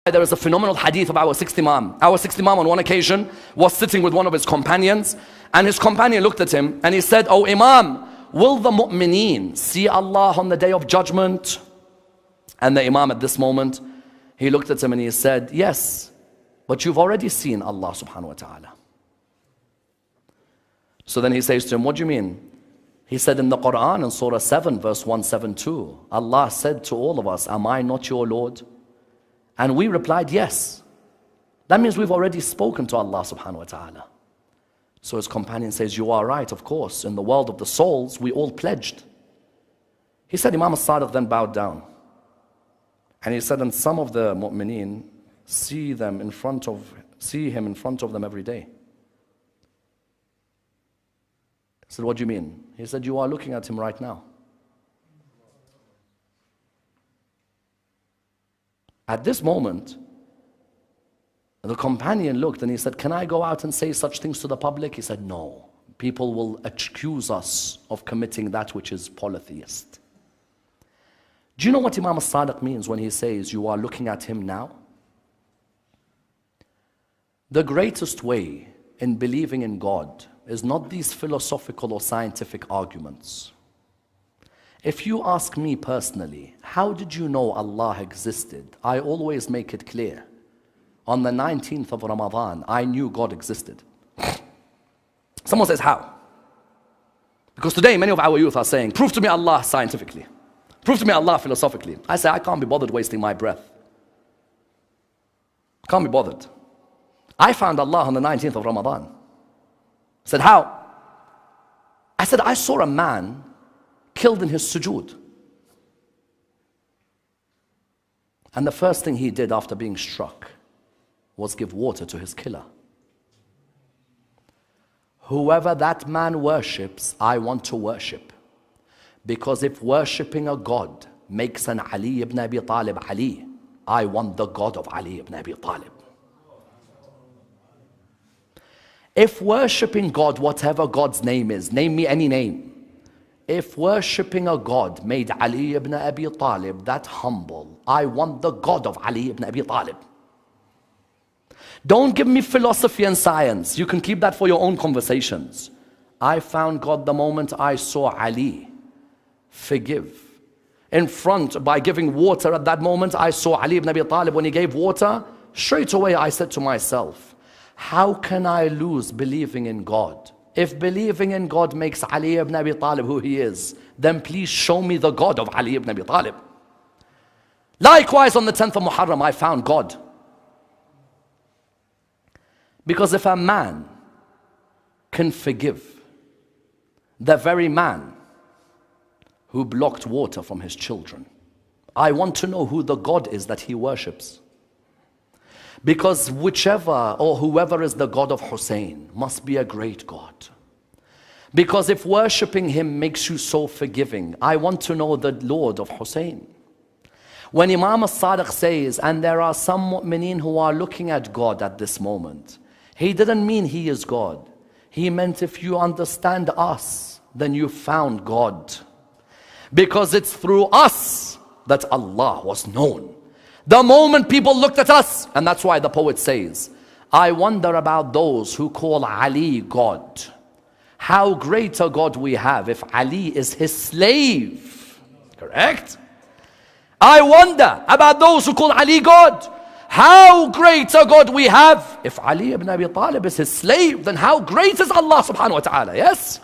There is a phenomenal hadith of our sixth Imam. Our sixth Imam on one occasion was sitting with one of his companions, and his companion looked at him and he said, "Oh Imam, will the mu'mineen see Allah on the day of judgment?" And the Imam at this moment, he looked at him and he said, "Yes, but you've already seen Allah subhanahu wa ta'ala." So then he says to him, "What do you mean?" He said, "In the Quran, in Surah 7, verse 172, Allah said to all of us, 'Am I not your Lord?' And we replied, 'Yes.' That means we've already spoken to Allah subhanahu wa ta'ala." So his companion says, "You are right, of course. In the world of the souls, we all pledged." He said, Imam al-Sadiq then bowed down. And he said, and some of the mu'mineen see him in front of them every day. I said, "What do you mean?" He said, "You are looking at him right now." At this moment, the companion looked and he said, "Can I go out and say such things to the public?" He said, "No. People will accuse us of committing that which is polytheist." Do you know what Imam al-Sadiq means when he says, "You are looking at him now"? The greatest way in believing in God is not these philosophical or scientific arguments. If you ask me personally, how did you know Allah existed? I always make it clear. On the 19th of Ramadan, I knew God existed. Someone says, how? Because today many of our youth are saying, prove to me Allah scientifically. Prove to me Allah philosophically. I say, I can't be bothered wasting my breath. Can't be bothered. I found Allah on the 19th of Ramadan. I said, how? I said, I saw a man killed in his sujood. And the first thing he did after being struck was give water to his killer. Whoever that man worships, I want to worship. Because if worshipping a God makes an Ali ibn Abi Talib Ali, I want the God of Ali ibn Abi Talib. If worshipping God, whatever God's name is, name me any name. If worshipping a God made Ali ibn Abi Talib that humble, I want the God of Ali ibn Abi Talib. Don't give me philosophy and science. You can keep that for your own conversations. I found God the moment I saw Ali forgive. In front, by giving water at that moment, I saw Ali ibn Abi Talib when he gave water. Straight away I said to myself, how can I lose believing in God? If believing in God makes Ali ibn Abi Talib who he is, then please show me the God of Ali ibn Abi Talib. Likewise, on the 10th of Muharram, I found God. Because if a man can forgive the very man who blocked water from his children, I want to know who the God is that he worships. Because whichever or whoever is the God of Hussein must be a great God. Because if worshipping him makes you so forgiving, I want to know the Lord of Hussein. When Imam al-Sadiq says, and there are some mu'mineen who are looking at God at this moment, he didn't mean he is God. He meant if you understand us, then you found God. Because it's through us that Allah was known. The moment people looked at us, and that's why the poet says, I wonder about those who call Ali God. How great a God we have if Ali is his slave. Correct? I wonder about those who call Ali God. How great a God we have if Ali ibn Abi Talib is his slave. Then how great is Allah subhanahu wa ta'ala, yes?